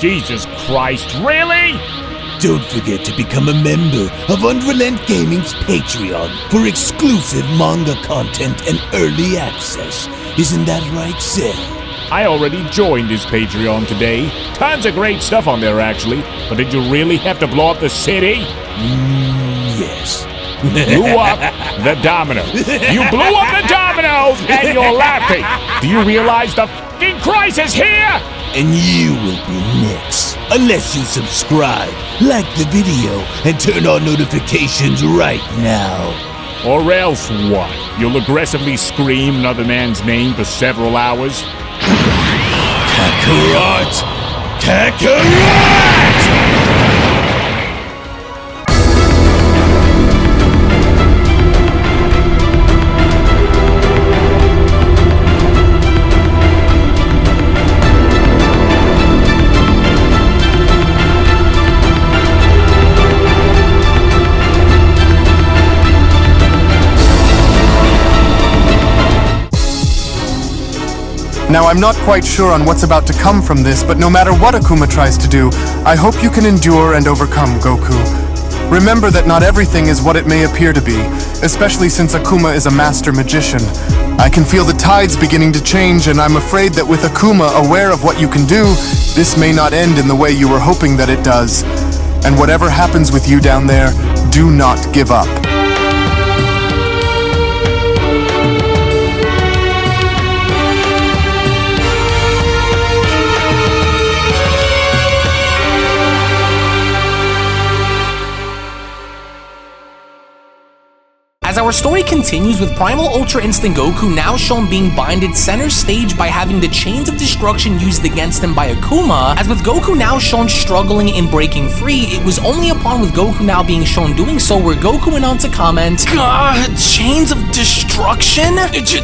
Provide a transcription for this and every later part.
Jesus Christ, really? Don't forget to become a member of UnrealEntGaming's Patreon for exclusive manga content and early access. Isn't that right, Seth? I already joined his Patreon today. Tons of great stuff on there, actually. But did you really have to blow up the city? Yes. Blew up the domino. You blew up the dominoes and you're laughing. Do you realize the f***ing crisis here? And you will be next. Unless you subscribe, like the video, and turn on notifications right now. Or else what? You'll aggressively scream another man's name for several hours? Kakarot! Kakarot! Now, I'm not quite sure on what's about to come from this, but no matter what Akuma tries to do, I hope you can endure and overcome, Goku. Remember that not everything is what it may appear to be, especially since Akuma is a master magician. I can feel the tides beginning to change, and I'm afraid that with Akuma aware of what you can do, this may not end in the way you were hoping that it does. And whatever happens with you down there, do not give up. As our story continues with Primal Ultra Instinct Goku now shown being binded center stage by having the chains of destruction used against him by Akuma, as with Goku now shown struggling in breaking free, it was only upon with Goku now being shown doing so where Goku went on to comment, "God, chains of destruction?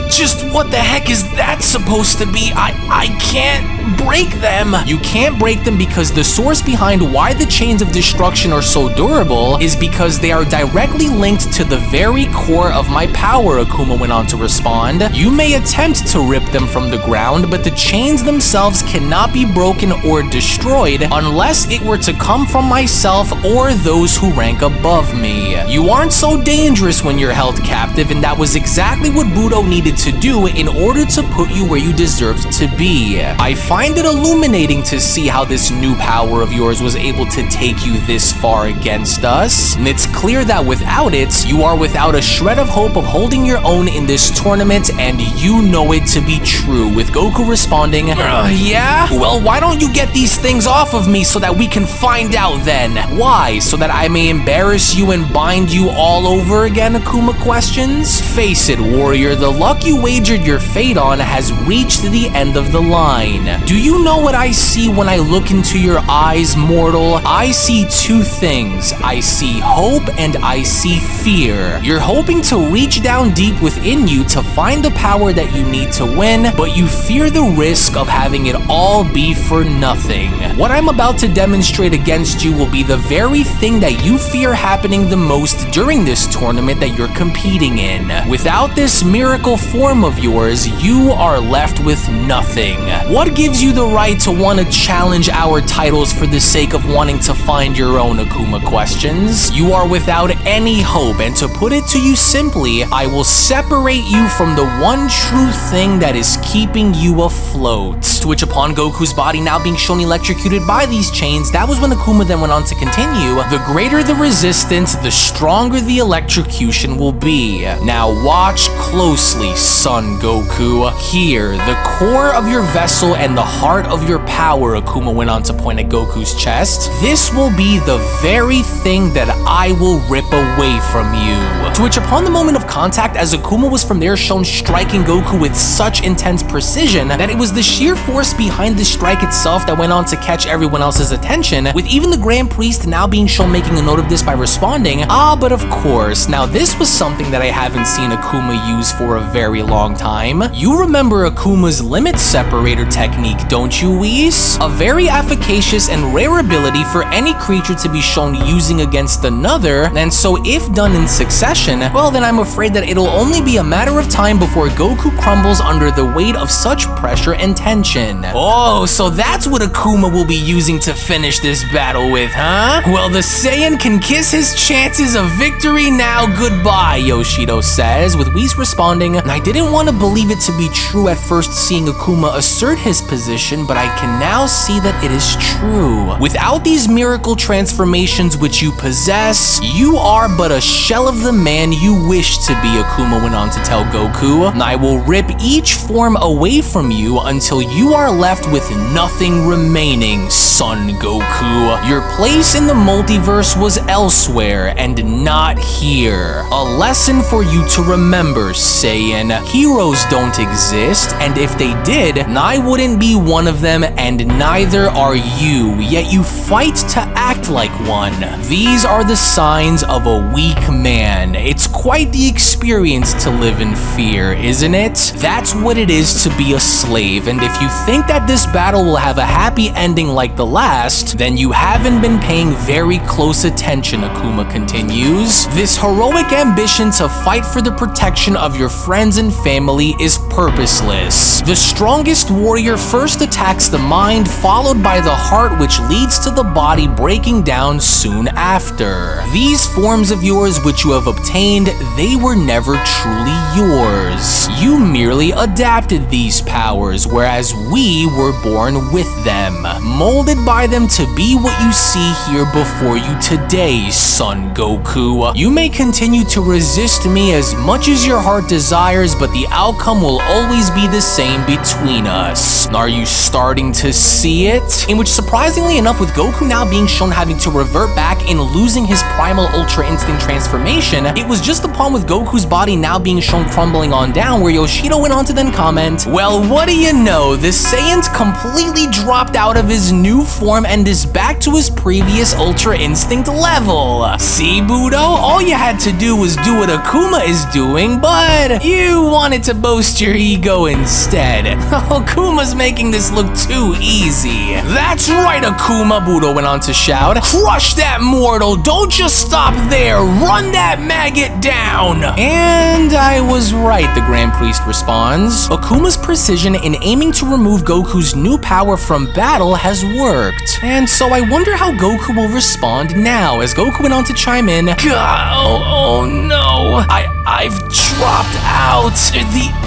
Just what the heck is that supposed to be? I can't break them." You can't break them because the source behind why the chains of destruction are so durable is because they are directly linked to the very core of my power, Akuma went on to respond. You may attempt to rip them from the ground, but the chains themselves cannot be broken or destroyed unless it were to come from myself or those who rank above me. You aren't so dangerous when you're held captive, and that was exactly what Budo needed to do in order to put you where you deserved to be. I find it illuminating to see how this new power of yours was able to take you this far against us. And it's clear that without it, you are without a shred of hope of holding your own in this tournament, and you know it to be true, with Goku responding, yeah? Well, why don't you get these things off of me so that we can find out then? Why? So that I may embarrass you and bind you all over again, Akuma questions? Face it, warrior, the luck you wagered your fate on has reached the end of the line. Do you know what I see when I look into your eyes, mortal? I see two things. I see hope and I see fear. You're hoping to reach down deep within you to find the power that you need to win, but you fear the risk of having it all be for nothing. What I'm about to demonstrate against you will be the very thing that you fear happening the most during this tournament that you're competing in. Without this miracle form of yours, you are left with nothing. What gives you the right to want to challenge our titles for the sake of wanting to find your own, Akuma questions? You are without any hope, and to put it to you simply, I will separate you from the one true thing that is keeping you afloat. To which upon Goku's body now being shown electrocuted by these chains, that was when Akuma then went on to continue, the greater the resistance, the stronger the electrocution will be. Now watch closely, son Goku. Here, the core of your vessel and the heart of your power, Akuma went on to point at Goku's chest. This will be the very thing that I will rip away from you. To which upon the moment of contact, as Akuma was from there shown striking Goku with such intense precision that it was the sheer force behind the strike itself that went on to catch everyone else's attention, with even the Grand Priest now being shown making a note of this by responding, but of course, now this was something that I haven't seen Akuma use for a very long time. You remember Akuma's limit separator technique, don't you, Whis? A very efficacious and rare ability for any creature to be shown using against another, and so if done in succession, well then I'm afraid that it'll only be a matter of time before Goku crumbles under the weight of such pressure and tension. Oh, so that's what Akuma will be using to finish this battle with, huh? Well, the Saiyan can kiss his chances of victory now goodbye, Yoshido says, with Whis responding, I didn't want to believe it to be true at first seeing Akuma assert his position, but I can now see that it is true. Without these miracle transformations which you possess, you are but a shell of the man you wish to be, Akuma went on to tell Goku. I will rip each form away from you until you are left with nothing remaining, son Goku. Your place in the multiverse was elsewhere and not here. A lesson for you to remember, Saiyan. Heroes don't exist, and if they did, I wouldn't be one of them, and neither are you, yet you fight to act like one. These are the signs of a weak man. It's quite the experience to live in fear, isn't it? That's what it is to be a slave, and if you think that this battle will have a happy ending like the last, then you haven't been paying very close attention, Akuma continues. This heroic ambition to fight for the protection of your friends and family is purposeless. The strongest warrior first attacks the mind, followed by the heart, which leads to the body breaking down soon after. These forms of yours which you have obtained, they were never truly yours. You merely adapted these powers, whereas we were born with them, molded by them to be what you see here before you today, son Goku. You may continue to resist me as much as your heart desires, but the outcome will always be the same between us. Are you starting to see it? In which, surprisingly enough, with Goku now being shown having to revert back and losing his Primal Ultra Instinct transformation, it was just upon with Goku's body now being shown crumbling on down where Yoshido went on to then comment, well, what do you know, the Saiyan's completely dropped out of his new form and is back to his previous Ultra Instinct level. See, Budo, all you had to do was do what Akuma is doing, but you wanted to boast your ego instead. Akuma's making this look too easy. That's right, Akuma, Budo went on to shout. Crush that mortal, don't just stop there, run that maggot down. And I was right, the Grand Priest responds. Akuma's precision in aiming to remove Goku's new power from battle has worked. And so I wonder how Goku will respond now, as Goku went on to chime in. Oh no, I've dropped out.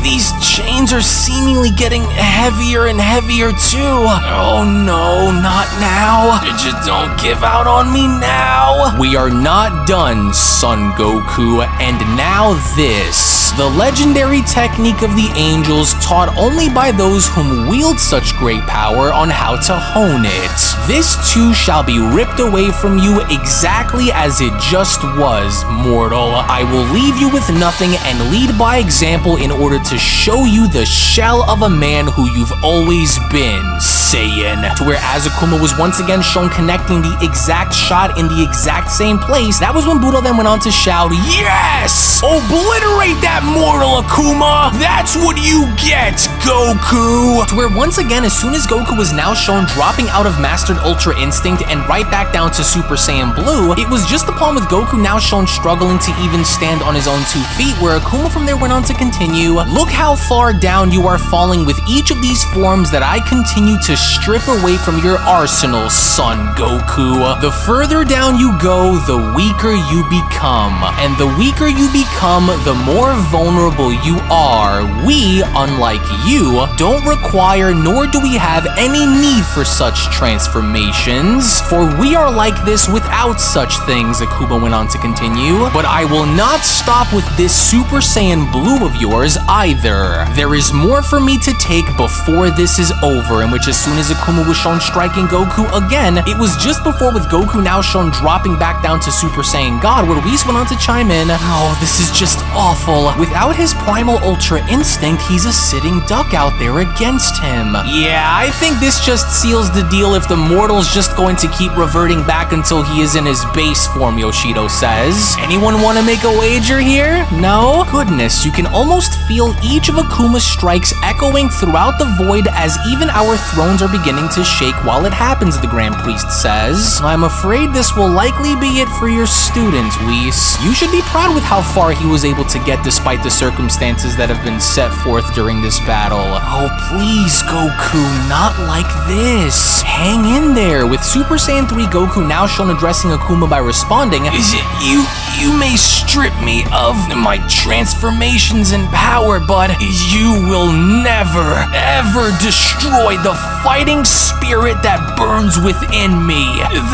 These chains are seemingly getting heavier and heavier too. Oh no, not now. Just don't give out on me now. We are not done, son Goku, and now this. The legendary technique of the angels taught only by those whom wield such great power on how to hone it. This too shall be ripped away from you exactly as it just was, mortal. I will leave you with nothing and lead by example in order to show you the shell of a man who you've always been, Saiyan. To where as Akuma was once again shown connecting the exact shot in the exact same place, that was when Budo then went on to shout, yes! Obliterate that mortal, Akuma! That's what you get, Goku! To where once again, as soon as Goku was now shown dropping out of Mastered Ultra Instinct and right back down to Super Saiyan Blue, it was just upon with Goku now shown struggling to even stand on his own 2 feet, where Akuma from there went on to continue, look how far down you are falling with each of these forms that I continue to strip away from your arsenal, son Goku. The further down you go, the weaker you become, and the weaker you become, the more vulnerable you are. We, unlike you, don't require nor do we have any need for such transformations, for we are like this without such things, Akuma went on to continue. But I will not stop with this Super Saiyan Blue of yours either. There is more for me to take before this is over, in which as soon as Akuma was shown striking Goku again, it was just before with Goku now shown dropping back down to Super Saiyan God, where Whis went on to chime in, oh, this is just awful. Without his Primal Ultra Instinct, he's a sitting duck out there against him. Yeah, I think this just seals the deal if the mortal's just going to keep reverting back until he is in his base form, Yoshido says. Anyone want to make a wager here? No? Goodness, you can almost feel each of Akuma's strikes echoing throughout the void as even our throne hands are beginning to shake while it happens, the Grand Priest says. I'm afraid this will likely be it for your student, Whis. You should be proud with how far he was able to get despite the circumstances that have been set forth during this battle. Oh, please, Goku, not like this. Hang in there. With Super Saiyan 3 Goku now shown addressing Akuma by responding, You may strip me of my transformations and power, but you will never, ever destroy the fighting spirit that burns within me.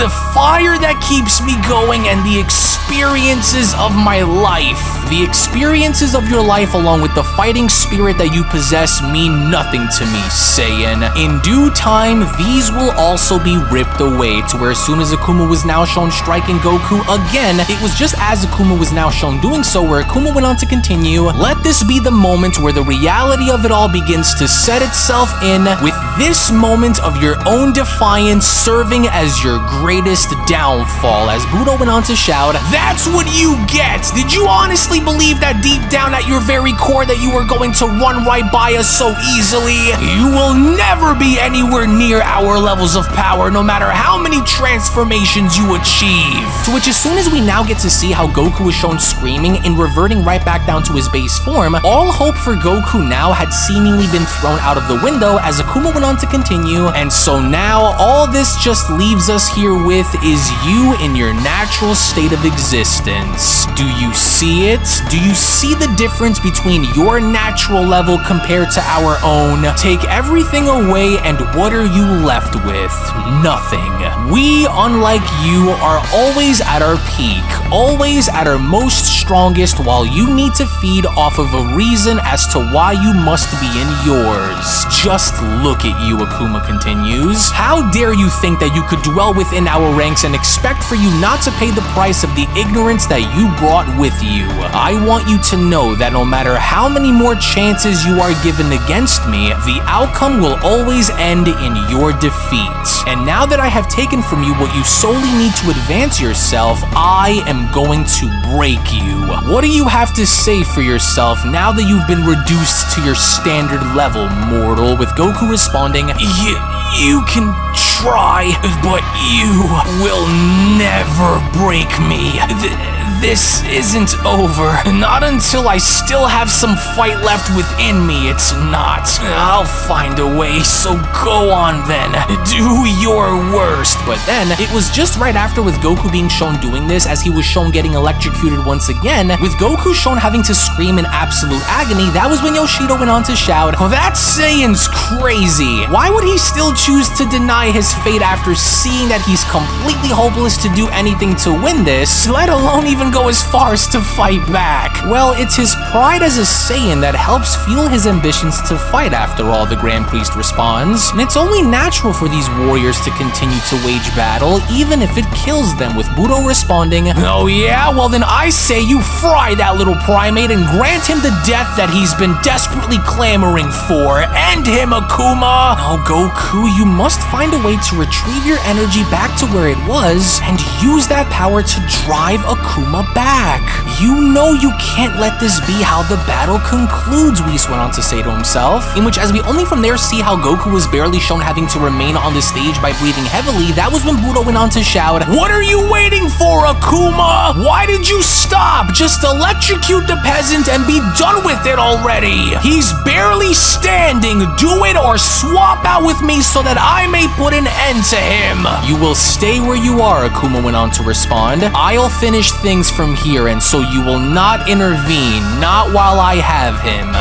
The fire that keeps me going and the experiences of my life. The experiences of your life along with the fighting spirit that you possess mean nothing to me, Saiyan. In due time, these will also be ripped away, to where as soon as Akuma was now shown striking Goku again, it was just as Akuma was now shown doing so where Akuma went on to continue, let this be the moment where the reality of it all begins to set itself in, with this moment of your own defiance serving as your greatest downfall. As Budo went on to shout, that's what you get! Did you honestly believe that deep down at your very core that you were going to run right by us so easily? You will never be anywhere near our levels of power, no matter how many transformations you achieve. To which, as soon as we now get to see how Goku was shown screaming and reverting right back down to his base form, all hope for Goku now had seemingly been thrown out of the window as Akuma went on to continue, and so now all this just leaves us here with is you in your natural state of existence. Do you see it? Do you see the difference between your natural level compared to our own? Take everything away and what are you left with? Nothing. We, unlike you, are always at our peak, always at our most strongest, while you need to feed off of a reason as to why you must be in yours. Just look at you, Akuma continues. How dare you think that you could dwell within our ranks and expect for you not to pay the price of the ignorance that you brought with you? I want you to know that no matter how many more chances you are given against me, the outcome will always end in your defeat. And now that I have taken from you what you solely need to advance yourself, I am going to break you. What do you have to say for yourself now that you've been reduced to your standard level, mortal? With Goku responding, You can try, but you will never break me. This isn't over. Not until I still have some fight left within me, it's not. I'll find a way, so go on then. Do your worst. But then, it was just right after with Goku being shown doing this, as he was shown getting electrocuted once again, with Goku shown having to scream in absolute agony, that was when Yoshido went on to shout, that Saiyan's crazy. Why would he still choose to deny his fate after seeing that he's completely hopeless to do anything to win this, let alone even go as far as to fight back? Well, it's his pride as a Saiyan that helps fuel his ambitions to fight after all, the Grand Priest responds. And it's only natural for these warriors to continue to wage battle, even if it kills them, with Budo responding, oh yeah? Well then I say you fry that little primate and grant him the death that he's been desperately clamoring for. End him, Akuma! Now Goku, you must find a way to retrieve your energy back to where it was, and use that power to drive Akuma back. You know you can't let this be how the battle concludes, Whis went on to say to himself, in which as we only from there see how Goku was barely shown having to remain on the stage by breathing heavily, that was when Budo went on to shout, what are you waiting for, Akuma? Why did you stop? Just electrocute the peasant and be done with it already. He's barely standing. Do it or swap out with me so that I may put an end to him. You will stay where you are, Akuma went on to respond. I'll finish things from here, and so you will not intervene, not while I have him.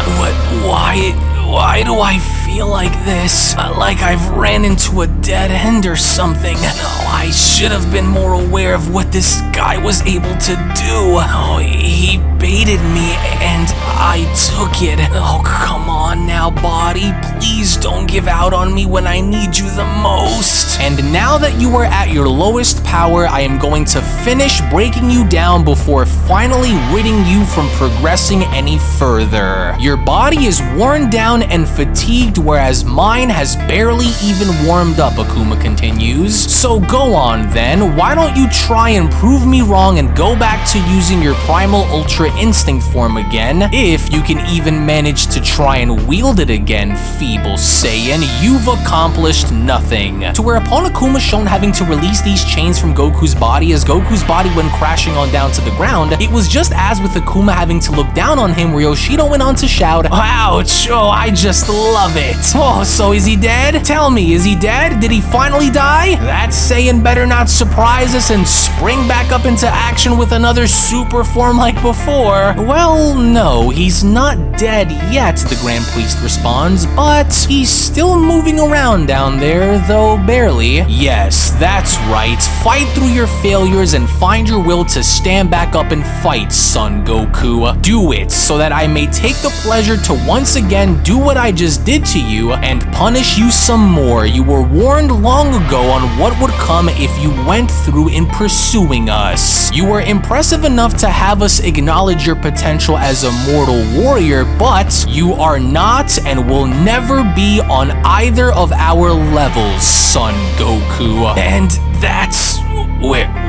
Why do I feel like this? Like I've ran into a dead end or something. No, I should have been more aware of what this guy was able to do. Oh, he baited me and I took it. Oh, come on now, body. Please don't give out on me when I need you the most. And now that you are at your lowest power, I am going to finish breaking you down before finally ridding you from progressing any further. Your body is worn down and fatigued, whereas mine has barely even warmed up, Akuma continues. So go on then, why don't you try and prove me wrong and go back to using your Primal Ultra Instinct form again, if you can even manage to try and wield failed it again, feeble Saiyan. You've accomplished nothing. To where upon Akuma shown having to release these chains from Goku's body as Goku's body went crashing on down to the ground, it was just as with Akuma having to look down on him where Yoshido went on to shout, "Ouch, oh, I just love it. Oh, so is he dead? Tell me, is he dead? Did he finally die? That Saiyan better not surprise us and spring back up into action with another super form like before." Well, no, he's not dead yet, the Grand Priest responds, but he's still moving around down there, though barely. Yes, that's right. Fight through your failures and find your will to stand back up and fight, Son Goku. Do it, so that I may take the pleasure to once again do what I just did to you and punish you some more. You were warned long ago on what would come if you went through in pursuing us. You were impressive enough to have us acknowledge your potential as a mortal warrior, but you are not and will never be on either of our levels, Son Goku. And that's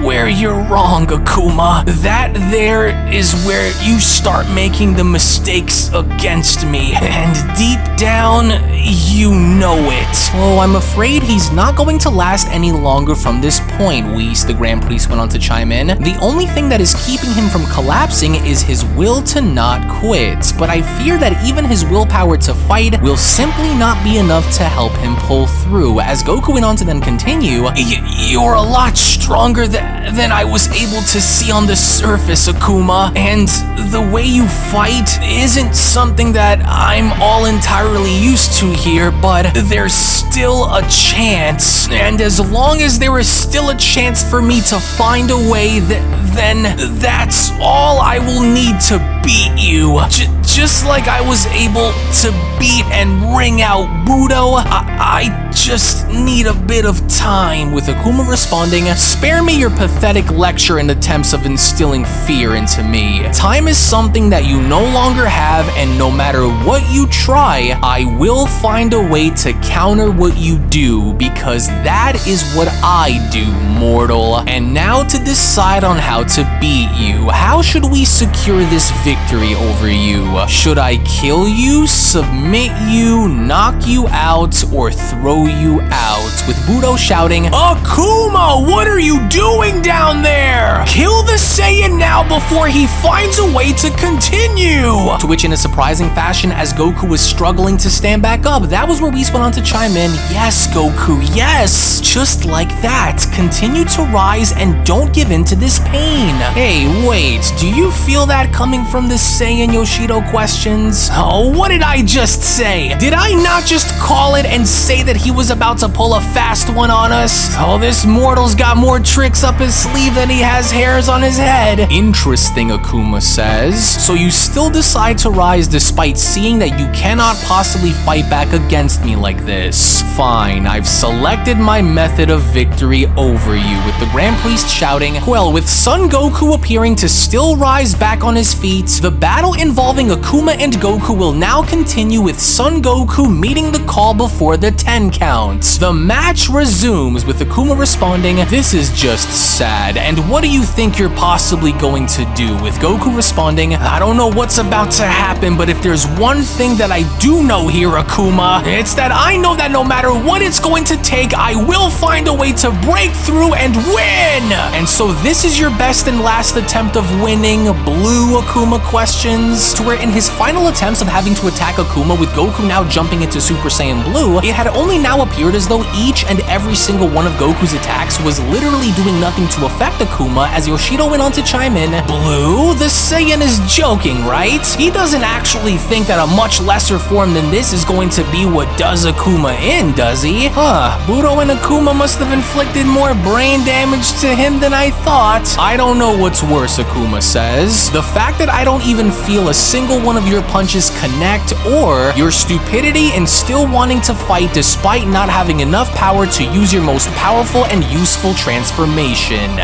where you're wrong, Akuma. That there is where you start making the mistakes against me, and deep down, you know it. Oh, I'm afraid he's not going to last any longer from this point, Whis, the Grand Priest went on to chime in. The only thing that is keeping him from collapsing is his will to not quit, but I fear that even his willpower to fight will simply not be enough to help him pull through. As Goku went on to then continue, "You're a lot stronger than I was able to see on the surface, Akuma, and the way you fight isn't something that I'm all entirely used to here, but there's still a chance, and as long as there is still a chance for me to find a way, then that's all I will need to beat you. Just like I was able to beat and wring out Budo, I just need a bit of time," with Akuma responding, "Spare me your pathetic lecture and attempts of instilling fear into me. Time is something that you no longer have, and no matter what you try, I will find a way to counter what you do, because that is what I do, mortal. And now to decide on how to beat you. How should we secure this victory over you? Should I kill you, submit you, knock you out, or throw you out?" With Budo shouting, "Akuma, what are you doing down there? Kill the Saiyan now before he finds a way to continue!" To which, in a surprising fashion, as Goku was struggling to stand back up, that was where Whis went on to chime in, "Yes, Goku, yes! Just like that. Continue to rise and don't give in to this pain." Hey, wait, do you feel that coming from the Saiyan Yoshido questions? Oh, what did I just say? Did I not just call it and say that he was about to pull a fast one on us? Oh, this mortal's got more tricks up his sleeve than he has hairs on his head. Interesting, Akuma says. So you still decide to rise despite seeing that you cannot possibly fight back against me like this. Fine, I've selected my method of victory over you, with the Grand Priest shouting. Well, with Son Goku appearing to still rise back on his feet, the battle involving Akuma and Goku will now continue, with Son Goku meeting the call before the 10 count. The match resumes, with Akuma responding, "This is just sad, and what do you think you're possibly going to do?" With Goku responding, "I don't know what's about to happen, but if there's one thing that I do know here, Akuma, it's that I know that no matter what it's going to take, I will find a way to break through and win!" And so this is your best and last attempt of winning, Blue, Akuma questions. To where in his final attempts of having to attack Akuma, with Goku now jumping into Super Saiyan Blue, it had only now appeared as though each and every single one of Goku's attacks was literally doing nothing to affect Akuma, as Yoshido went on to chime in, "Blue, the Saiyan is joking, right? He doesn't actually think that a much lesser form than this is going to be what does Akuma in, does he? Huh, Budo and Akuma must have inflicted more brain damage to him than I thought. I don't know what's worse," Akuma says. "The fact that I don't even feel a single one of your punches connect, or your stupidity in still wanting to fight despite despite not having enough power to use your most powerful and useful transformation.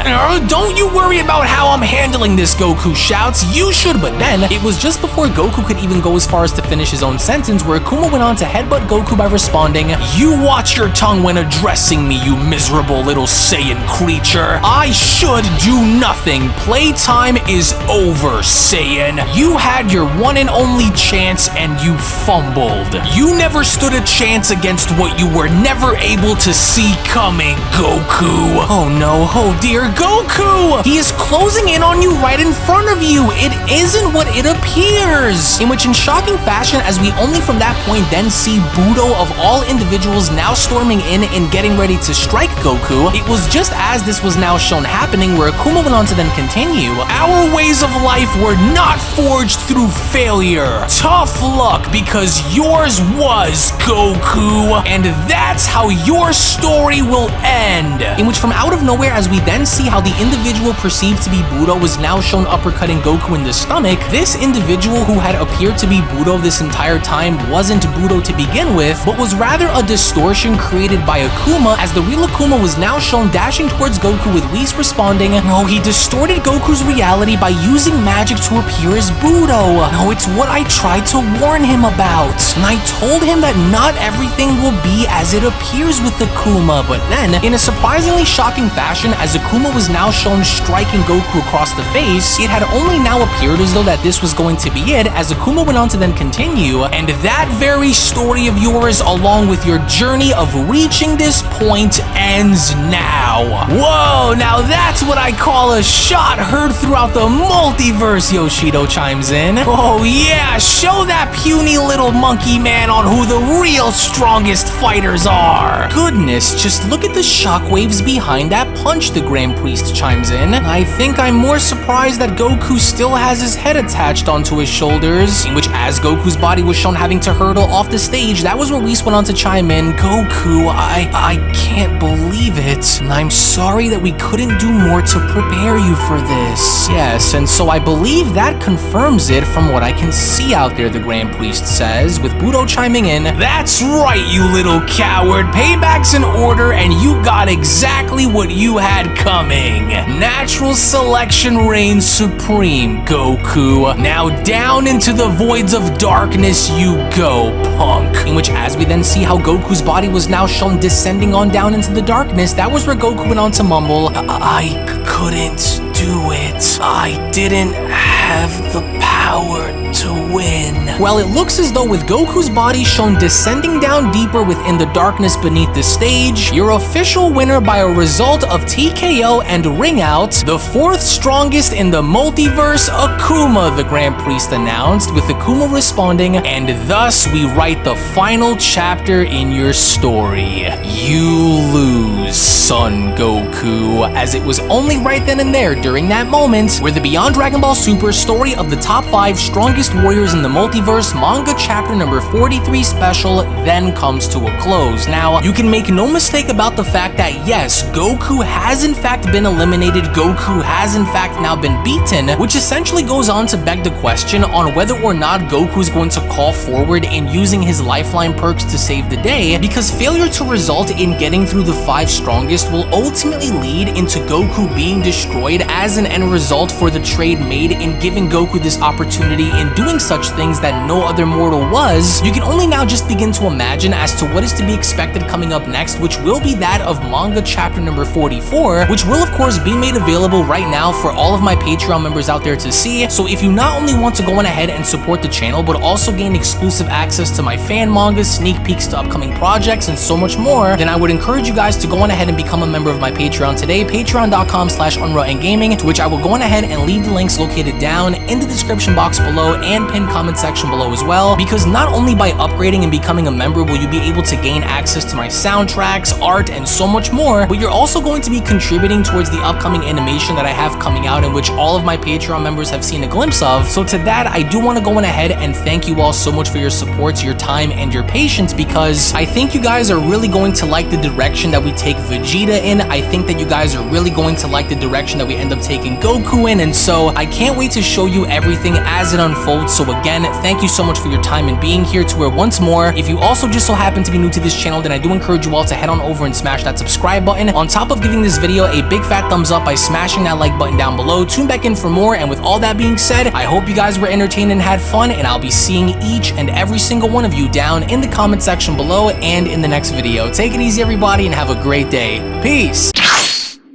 Don't you worry about how I'm handling this, Goku shouts. You should, but then it was just before Goku could even go as far as to finish his own sentence where Akuma went on to headbutt Goku by responding, "You watch your tongue when addressing me, you miserable little Saiyan creature. I should do nothing. Playtime is over, Saiyan. You had your one and only chance and you fumbled. You never stood a chance against what you were never able to see coming, Goku." Oh no, oh dear, Goku! He is closing in on you right in front of you. It isn't what it appears. In which, in shocking fashion, as we only from that point then see Budo of all individuals now storming in and getting ready to strike Goku, it was just as this was now shown happening where Akuma went on to then continue, "Our ways of life were not forged through failure. Tough luck, because yours was, Goku, and that's how your story will end." In which, from out of nowhere, as we then see how the individual perceived to be Budo was now shown uppercutting Goku in the stomach, this individual who had appeared to be Budo this entire time wasn't Budo to begin with, but was rather a distortion created by Akuma, as the real Akuma was now shown dashing towards Goku with Whis responding, "No, he distorted Goku's reality by using magic to appear as Budo. No, it's what I tried to warn him about. And I told him that not everything will be as it appears with Akuma." But then, in a surprisingly shocking fashion, as Akuma was now shown striking Goku across the face, it had only now appeared as though that this was going to be it, as Akuma went on to then continue, "And that very story of yours, along with your journey of reaching this point, ends now." Whoa, now that's what I call a shot heard throughout the multiverse, Yoshido chimes in. "Oh yeah, show that puny little monkey man on who the real strongest fighters are." Goodness, just look at the shockwaves behind that punch, the Grand Priest chimes in. "I think I'm more surprised that Goku still has his head attached onto his shoulders." In which, as Goku's body was shown having to hurtle off the stage, that was where Whis went on to chime in, "Goku, I can't believe it. And I'm sorry that we couldn't do more to prepare you for this." Yes, and so I believe that confirms it from what I can see out there, the Grand Priest says, with Budo chiming in, "That's right, you little coward. Payback's in order, and you got exactly what you had coming. Natural selection reigns supreme, Goku. Now down into the voids of darkness you go, punk." In which, as we then see how Goku's body was now shown descending on down into the darkness, that was where Goku went on to mumble, "I couldn't do it. I didn't have the power to win." Well, it looks as though with Goku's body shown descending down deeper within the darkness beneath the stage, your official winner by a result of TKO and ring out, the fourth strongest in the multiverse, Akuma, the Grand Priest announced, with Akuma responding, "And thus we write the final chapter in your story. You lose, Son Goku," as it was only right then and there during that moment where the Beyond Dragon Ball Super story of the top 5 strongest warriors in the multiverse manga chapter number 43 special then comes to a close. Now, you can make no mistake about the fact that yes, Goku has in fact been eliminated, Goku has in fact now been beaten, which essentially goes on to beg the question on whether or not Goku's going to call forward in using his lifeline perks to save the day, because failure to result in getting through the 5 strongest will ultimately lead into Goku being destroyed as an end result for the trade made in giving Goku this opportunity in doing such things that no other mortal was. You can only now just begin to imagine as to what is to be expected coming up next, which will be that of manga chapter number 44, which will of course be made available right now for all of my Patreon members out there to see. So if you not only want to go on ahead and support the channel, but also gain exclusive access to my fan mangas, sneak peeks to upcoming projects, and so much more, then I would encourage you guys to go on ahead and become a member of my Patreon today, patreon.com/UnrealEntGaming, to which I will go on ahead and leave the links located down in the description box below and pinned comment section below as well, because not only by upgrading and becoming a member will you be able to gain access to my soundtracks, art, and so much more, but you're also going to be contributing towards the upcoming animation that I have coming out, in which all of my Patreon members have seen a glimpse of. So to that, I do want to go on ahead and thank you all so much for your support, your time, and your patience, because I think you guys are really going to like the direction that we take Vegeta in. I think that you guys are really going to like the direction that we end up taking Goku in, and so I can't wait to show you everything as it unfolds. So So again, thank you so much for your time and being here to where once more, if you also just so happen to be new to this channel, then I do encourage you all to head on over and smash that subscribe button. On top of giving this video a big fat thumbs up by smashing that like button down below, tune back in for more. And with all that being said, I hope you guys were entertained and had fun, and I'll be seeing each and every single one of you down in the comment section below and in the next video. Take it easy, everybody, and have a great day. Peace.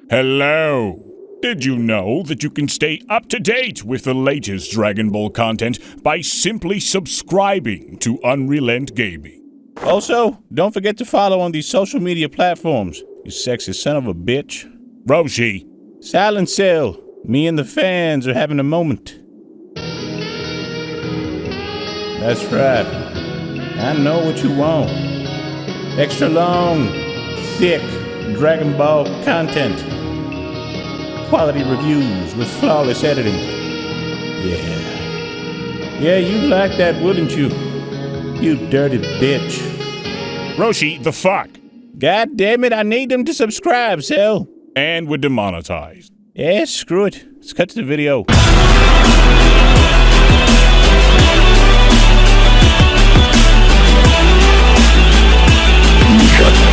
Hello. Did you know that you can stay up to date with the latest Dragon Ball content by simply subscribing to UnrealEntGaming? Also, don't forget to follow on these social media platforms, you sexy son of a bitch. Roshi. Silent Cell, me and the fans are having a moment. That's right. I know what you want. Extra long, thick Dragon Ball content. Quality reviews with flawless editing. Yeah, you like that, wouldn't you? You dirty bitch. Roshi, the fuck? God damn it, I need them to subscribe, Cell. And we're demonetized. Yeah, screw it. Let's cut to the video. Cut.